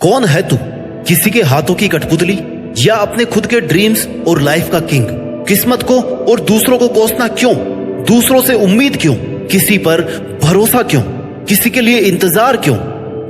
कौन है तू? किसी के हाथों की कठपुतली या अपने खुद के ड्रीम्स और लाइफ का किंग? किस्मत को और दूसरों को कोसना क्यों? दूसरों से उम्मीद क्यों? किसी पर भरोसा क्यों? किसी के लिए इंतजार क्यों?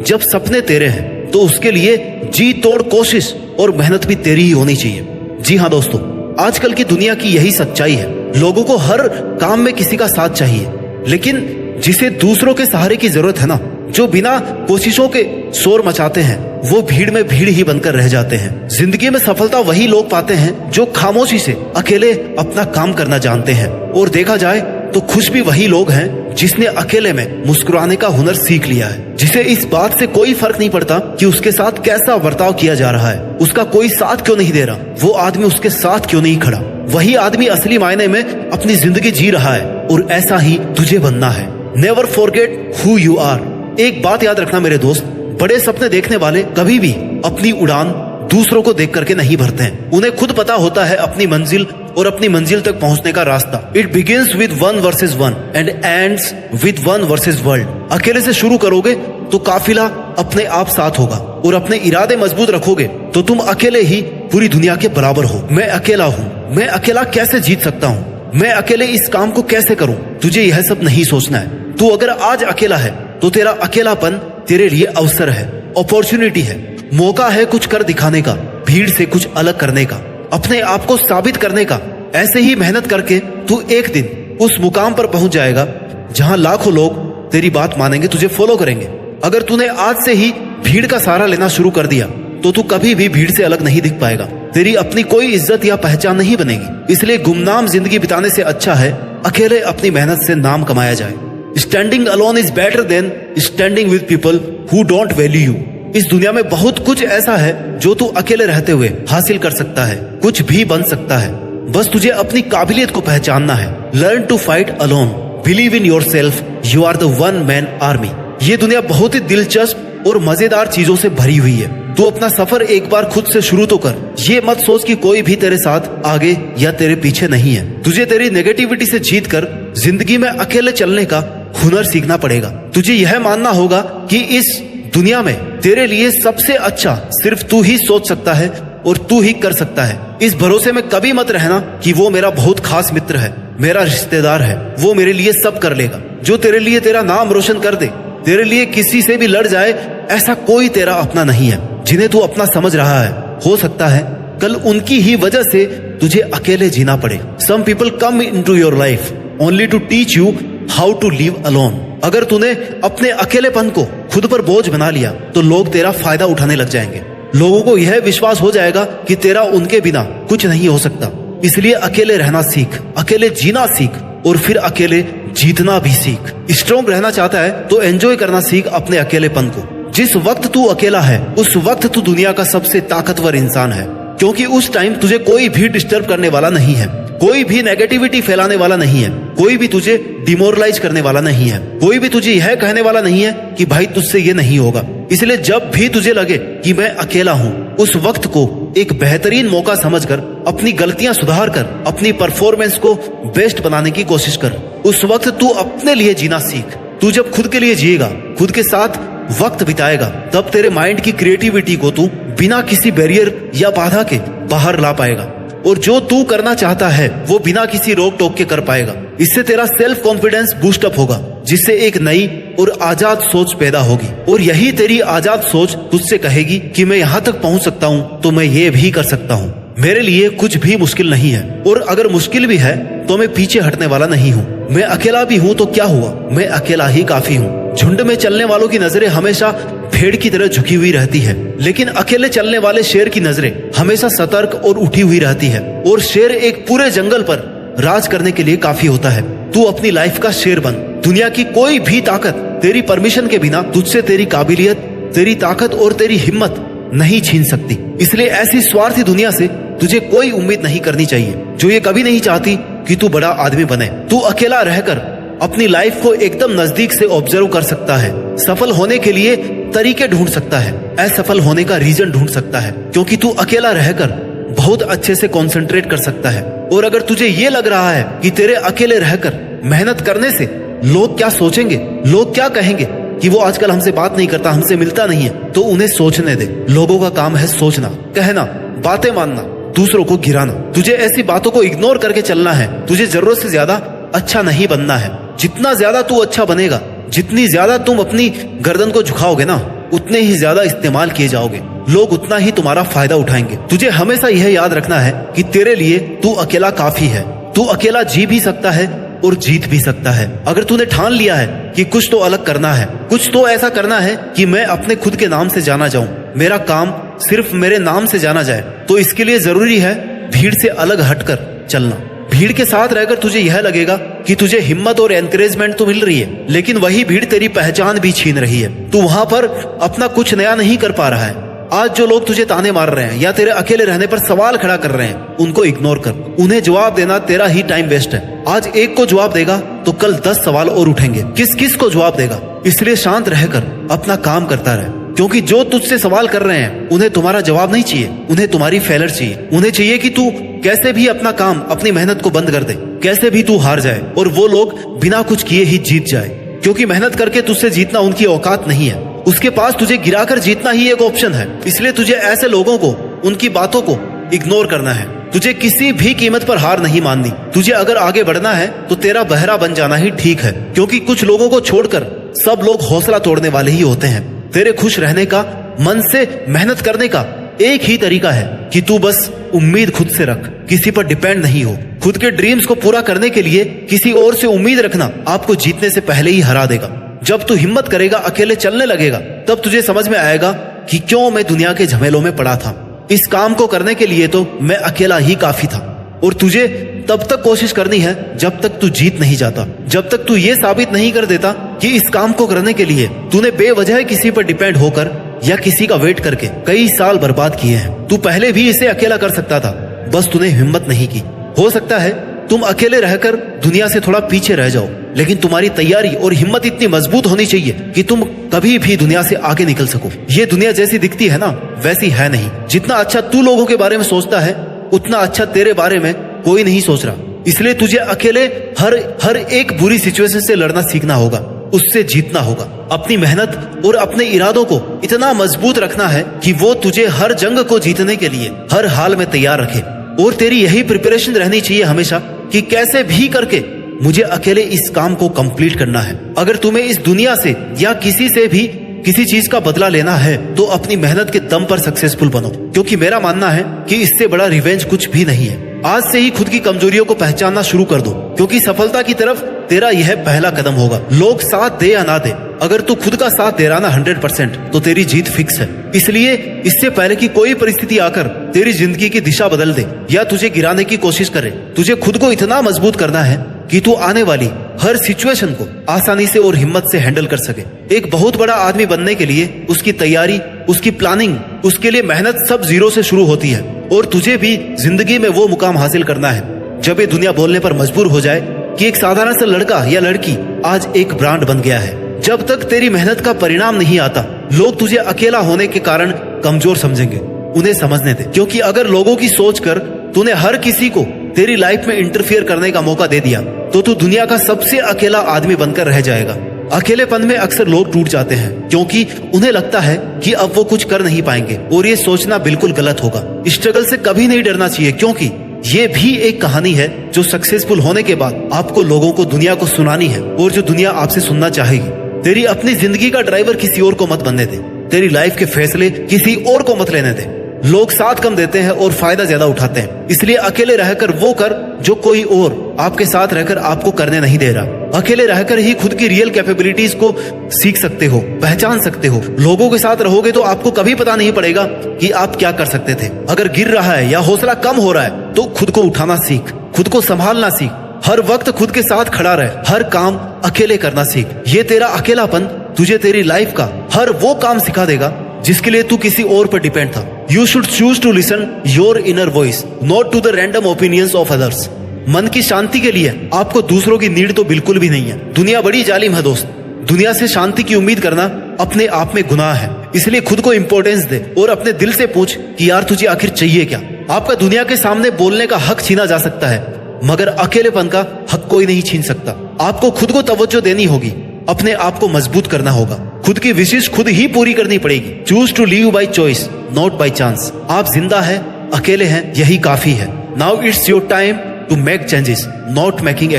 जब सपने तेरे हैं तो उसके लिए जी तोड़ कोशिश और मेहनत भी तेरी ही होनी चाहिए। जी हाँ दोस्तों, आजकल की दुनिया की यही सच्चाई है। लोगों को हर काम में किसी का साथ चाहिए, लेकिन जिसे दूसरों के सहारे की जरूरत है ना, जो बिना कोशिशों के शोर मचाते हैं, वो भीड़ में भीड़ ही बनकर रह जाते हैं। जिंदगी में सफलता वही लोग पाते हैं जो खामोशी से अकेले अपना काम करना जानते हैं। और देखा जाए तो खुश भी वही लोग हैं जिसने अकेले में मुस्कुराने का हुनर सीख लिया है, जिसे इस बात से कोई फर्क नहीं पड़ता कि उसके साथ कैसा बर्ताव किया जा रहा है, उसका कोई साथ क्यों नहीं दे रहा, वो आदमी उसके साथ क्यों नहीं खड़ा। वही आदमी असली मायने में अपनी जिंदगी जी रहा है और ऐसा ही तुझे बनना है। Never forget who you are. एक बात याद रखना मेरे दोस्त, बड़े सपने देखने वाले कभी भी अपनी उड़ान दूसरों को देख करके नहीं भरते हैं। उन्हें खुद पता होता है अपनी मंजिल और अपनी मंजिल तक पहुंचने का रास्ता। It begins with 1 versus 1 and ends with 1 versus world. अकेले से शुरू करोगे तो काफिला अपने आप साथ होगा, और अपने इरादे मजबूत रखोगे तो तुम अकेले ही पूरी दुनिया के बराबर हो। मैं अकेला हूँ, मैं अकेला कैसे जीत सकता हूँ, मैं अकेले इस काम को कैसे करूँ? तुझे यह सब नहीं सोचना है। तू अगर आज अकेला है तो तेरा अकेलापन तेरे लिए अवसर है, अपॉर्चुनिटी है, मौका है कुछ कर दिखाने का, भीड़ से कुछ अलग करने का, अपने आप को साबित करने का। ऐसे ही मेहनत करके तू एक दिन उस मुकाम पर पहुंच जाएगा जहां लाखों लोग तेरी बात मानेंगे, तुझे फॉलो करेंगे। अगर तूने आज से ही भीड़ का सहारा लेना शुरू कर दिया तो तू कभी भी भीड़ से अलग नहीं दिख पाएगा। तेरी अपनी कोई इज्जत या पहचान नहीं बनेगी। इसलिए गुमनाम जिंदगी बिताने से अच्छा है अकेले अपनी मेहनत से नाम कमाया जाए। Standing alone is better than standing with people who don't value you. इस दुनिया में बहुत कुछ ऐसा है जो तू अकेले रहते हुए हासिल कर सकता है, कुछ भी बन सकता है। बस तुझे अपनी काबिलियत को पहचानना है। Learn to fight alone, believe in yourself, you are the one man army. ये दुनिया बहुत ही दिलचस्प और मजेदार चीजों से भरी हुई है। तू अपना सफर एक बार खुद से शुरू तो कर। ये मत सोच कि कोई भी तेरे साथ आगे या तेरे पीछे नहीं है। तुझे तेरी नेगेटिविटी से जीत कर जिंदगी में अकेले चलने का हुनर सीखना पड़ेगा। तुझे यह मानना होगा कि इस दुनिया में तेरे लिए सबसे अच्छा सिर्फ तू ही सोच सकता है और तू ही कर सकता है। इस भरोसे में कभी मत रहना कि वो मेरा बहुत खास मित्र है, मेरा रिश्तेदार है, वो मेरे लिए सब कर लेगा। जो तेरे लिए तेरा नाम रोशन कर दे, तेरे लिए किसी से भी लड़ जाए, ऐसा कोई तेरा अपना नहीं है। जिन्हें तू अपना समझ रहा है, हो सकता है कल उनकी ही वजह से तुझे अकेले जीना पड़े। Some people come into your life only to teach you how to live alone. अगर तूने अपने अकेलेपन को खुद पर बोझ बना लिया तो लोग तेरा फायदा उठाने लग जाएंगे। लोगों को यह विश्वास हो जाएगा कि तेरा उनके बिना कुछ नहीं हो सकता। इसलिए अकेले रहना सीख, अकेले जीना सीख और फिर अकेले जीतना भी सीख। स्ट्रॉन्ग रहना चाहता है तो एंजॉय करना सीख अपने अकेलेपन को। जिस वक्त तू अकेला है उस वक्त तू दुनिया का सबसे ताकतवर इंसान है, क्योंकि उस टाइम तुझे कोई भी डिस्टर्ब करने वाला नहीं है, कोई भी नेगेटिविटी फैलाने वाला नहीं है, कोई भी तुझे डिमोरलाइज करने वाला नहीं है, कोई भी तुझे यह कहने वाला नहीं है कि भाई तुझसे ये नहीं होगा। इसलिए जब भी तुझे लगे कि मैं अकेला हूँ, उस वक्त को एक बेहतरीन मौका समझकर अपनी गलतियां सुधार कर अपनी परफॉर्मेंस को बेस्ट बनाने की कोशिश कर। उस वक्त तू अपने लिए जीना सीख। तू जब खुद के लिए जिएगा, खुद के साथ वक्त बिताएगा, तब तेरे माइंड की क्रिएटिविटी को तू बिना किसी बैरियर या बाधा के बाहर ला पाएगा, और जो तू करना चाहता है वो बिना किसी रोक टोक के कर पाएगा। इससे तेरा सेल्फ कॉन्फिडेंस बूस्ट अप होगा, जिससे एक नई और आजाद सोच पैदा होगी। और यही तेरी आजाद सोच तुझसे कहेगी कि मैं यहाँ तक पहुँच सकता हूँ तो मैं ये भी कर सकता हूँ। मेरे लिए कुछ भी मुश्किल नहीं है, और अगर मुश्किल भी है तो मैं पीछे हटने वाला नहीं हूँ। मैं अकेला भी हूँ तो क्या हुआ, मैं अकेला ही काफी हूँ। झुंड में चलने वालों की नजरें हमेशा भेड़ की तरह झुकी हुई रहती है, लेकिन अकेले चलने वाले शेर की नजरें हमेशा सतर्क और उठी हुई रहती है। और शेर एक पूरे जंगल पर राज करने के लिए काफी होता है। तू अपनी लाइफ का शेर बन। दुनिया की कोई भी ताकत तेरी परमिशन के बिना तुझसे तेरी काबिलियत, तेरी ताकत और तेरी हिम्मत नहीं छीन सकती। इसलिए ऐसी स्वार्थी दुनिया से तुझे कोई उम्मीद नहीं करनी चाहिए जो ये कभी नहीं चाहती कि तू बड़ा आदमी बने। तू अकेला रहकर अपनी लाइफ को एकदम नजदीक से ऑब्जर्व कर सकता है, सफल होने के लिए तरीके ढूंढ सकता है, असफल होने का रीजन ढूंढ सकता है, क्योंकि तू अकेला रहकर बहुत अच्छे से कंसंट्रेट कर सकता है। और अगर तुझे ये लग रहा है कि तेरे अकेले रहकर मेहनत करने से लोग क्या सोचेंगे, लोग क्या कहेंगे, कि वो आजकल हमसे बात नहीं करता, हमसे मिलता नहीं है, तो उन्हें सोचने दे। लोगों का काम है सोचना, कहना, बातें मानना, दूसरों को गिराना। तुझे ऐसी बातों को इग्नोर करके चलना है। तुझे जरूरत से ज्यादा अच्छा नहीं बनना है। जितना ज्यादा तू अच्छा बनेगा, जितनी ज्यादा तुम अपनी गर्दन को झुकाओगे ना, उतने ही ज्यादा इस्तेमाल किए जाओगे। लोग उतना ही तुम्हारा फायदा उठाएंगे। तुझे हमेशा यह याद रखना है कि तेरे लिए तू अकेला काफी है। तू अकेला जी भी सकता है और जीत भी सकता है। अगर तूने ठान लिया है कि कुछ तो अलग करना है, कुछ तो ऐसा करना है कि मैं अपने खुद के नाम से जाना जाऊं, मेरा काम सिर्फ मेरे नाम से जाना जाए, तो इसके लिए जरूरी है भीड़ से अलग हटकर चलना। भीड़ के साथ रहकर तुझे यह लगेगा कि तुझे हिम्मत और एनकरेजमेंट तो मिल रही है, लेकिन वही भीड़ तेरी पहचान भी छीन रही है। तू वहां पर अपना कुछ नया नहीं कर पा रहा है। आज जो लोग तुझे ताने मार रहे हैं या तेरे अकेले रहने पर सवाल खड़ा कर रहे हैं, उनको इग्नोर कर। उन्हें जवाब देना तेरा ही टाइम वेस्ट है। आज एक को जवाब देगा तो कल 10 सवाल और उठेंगे। किस किस को जवाब देगा? इसलिए शांत रहकर अपना काम करता रहे, क्योंकि जो तुझसे सवाल कर रहे हैं उन्हें तुम्हारा जवाब नहीं चाहिए, उन्हें तुम्हारी फेलर चाहिए। उन्हें चाहिए कि तू कैसे भी अपना काम, अपनी मेहनत को बंद कर दे, कैसे भी तू हार जाए और वो लोग बिना कुछ किए ही जीत जाए। क्योंकि मेहनत करके तुझसे जीतना उनकी औकात नहीं है। उसके पास तुझे गिराकर जीतना ही एक ऑप्शन है। इसलिए तुझे ऐसे लोगों को, उनकी बातों को इग्नोर करना है। तुझे किसी भी कीमत पर हार नहीं माननी। तुझे अगर आगे बढ़ना है तो तेरा बहरा बन जाना ही ठीक है, क्योंकि कुछ लोगों को छोड़कर सब लोग हौसला तोड़ने वाले ही होते हैं। तेरे खुश रहने का, मन से मेहनत करने का एक ही तरीका है कि तू बस उम्मीद खुद से रख, किसी पर डिपेंड नहीं हो। खुद के ड्रीम्स को पूरा करने के लिए किसी और से उम्मीद रखना आपको जीतने से पहले ही हरा देगा। जब तू हिम्मत करेगा, अकेले चलने लगेगा, तब तुझे समझ में आएगा कि क्यों मैं दुनिया के झमेलों में पड़ा था। इस काम को करने के लिए तो मैं अकेला ही काफी था। और तुझे तब तक कोशिश करनी है जब तक तू जीत नहीं जाता, जब तक तू ये साबित नहीं कर देता कि इस काम को करने के लिए तूने बेवजह किसी पर डिपेंड होकर या किसी का वेट करके कई साल बर्बाद किए हैं। तू पहले भी इसे अकेला कर सकता था, बस तूने हिम्मत नहीं की। हो सकता है तुम अकेले रहकर दुनिया से थोड़ा पीछे रह जाओ, लेकिन तुम्हारी तैयारी और हिम्मत इतनी मजबूत होनी चाहिए कि तुम कभी भी दुनिया से आगे निकल सको। ये दुनिया जैसी दिखती है ना, वैसी है नहीं। जितना अच्छा तू लोगों के बारे में सोचता है, उतना अच्छा तेरे बारे में कोई नहीं सोच रहा। इसलिए तुझे अकेले हर एक बुरी सिचुएशन से लड़ना सीखना होगा, उससे जीतना होगा। अपनी मेहनत और अपने इरादों को इतना मजबूत रखना है कि वो तुझे हर जंग को जीतने के लिए हर हाल में तैयार रखे। और तेरी यही प्रिपरेशन रहनी चाहिए हमेशा कि कैसे भी करके मुझे अकेले इस काम को कंप्लीट करना है। अगर तुम्हें इस दुनिया से या किसी से भी किसी चीज का बदला लेना है तो अपनी मेहनत के दम पर सक्सेसफुल बनो, क्योंकि मेरा मानना है कि इससे बड़ा रिवेंज कुछ भी नहीं है। आज से ही खुद की कमजोरियों को पहचानना शुरू कर दो, क्योंकि सफलता की तरफ तेरा यह पहला कदम होगा। लोग साथ दे या ना दे, अगर तू खुद का साथ दे रहा ना 100%, तो तेरी जीत फिक्स है। इसलिए इससे पहले कि कोई परिस्थिति आकर तेरी जिंदगी की दिशा बदल दे या तुझे गिराने की कोशिश करे, तुझे खुद को इतना मजबूत करना है कि तू आने वाली हर सिचुएशन को आसानी से और हिम्मत से हैंडल कर सके। एक बहुत बड़ा आदमी बनने के लिए उसकी तैयारी, उसकी प्लानिंग, उसके लिए मेहनत सब जीरो से शुरू होती है। और तुझे भी जिंदगी में वो मुकाम हासिल करना है जब ये दुनिया बोलने पर मजबूर हो जाए कि एक साधारण सा लड़का या लड़की आज एक ब्रांड बन गया है। जब तक तेरी मेहनत का परिणाम नहीं आता, लोग तुझे अकेला होने के कारण कमजोर समझेंगे। उन्हें समझने दे, क्योंकि अगर लोगों की सोच कर तूने हर किसी को तेरी लाइफ में इंटरफियर करने का मौका दे दिया तो तू दुनिया का सबसे अकेला आदमी बनकर रह जाएगा। अकेलेपन में अक्सर लोग टूट जाते हैं क्योंकि उन्हें लगता है कि अब वो कुछ कर नहीं पाएंगे, और ये सोचना बिल्कुल गलत होगा। स्ट्रगल से कभी नहीं डरना चाहिए, क्योंकि ये भी एक कहानी है जो सक्सेसफुल होने के बाद आपको लोगों को, दुनिया को सुनानी है, और जो दुनिया आपसे सुनना चाहेगी। तेरी अपनी जिंदगी का ड्राइवर किसी और को मत बनने दे, तेरी लाइफ के फैसले किसी और को मत लेने दे। लोग साथ कम देते हैं और फायदा ज्यादा उठाते हैं, इसलिए अकेले रहकर वो कर जो कोई और आपके साथ रहकर आपको करने नहीं दे रहा। अकेले रहकर ही खुद की रियल कैपेबिलिटीज को सीख सकते हो, पहचान सकते हो। लोगों के साथ रहोगे तो आपको कभी पता नहीं पड़ेगा कि आप क्या कर सकते थे। अगर गिर रहा है या हौसला कम हो रहा है तो खुद को उठाना सीख, खुद को संभालना सीख, हर वक्त खुद के साथ खड़ा रहे, हर काम अकेले करना सीख। ये तेरा अकेलापन तुझे तेरी लाइफ का हर वो काम सिखा देगा जिसके लिए तू किसी और पर डिपेंड था। You should choose to listen your inner voice, not to the random opinions of others. मन की शांति के लिए आपको दूसरों की नीड तो बिल्कुल भी नहीं है। दुनिया बड़ी जालिम है दोस्त। दुनिया से शांति की उम्मीद करना अपने आप में गुनाह है। इसलिए खुद को इंपॉर्टेंस दे और अपने दिल से पूछ कि यार तुझे आखिर चाहिए क्या। आपका दुनिया के सामने बोलने का हक छीना जा सकता है, मगर अकेलेपन का हक कोई नहीं छीन सकता। आपको खुद को तवज्जो देनी होगी, अपने आप को मजबूत करना होगा, खुद की विशेष खुद ही पूरी करनी पड़ेगी। Choose to live by choice, not by chance. आप जिंदा है, अकेले हैं, यही काफी है। Now it's your time to make changes, not making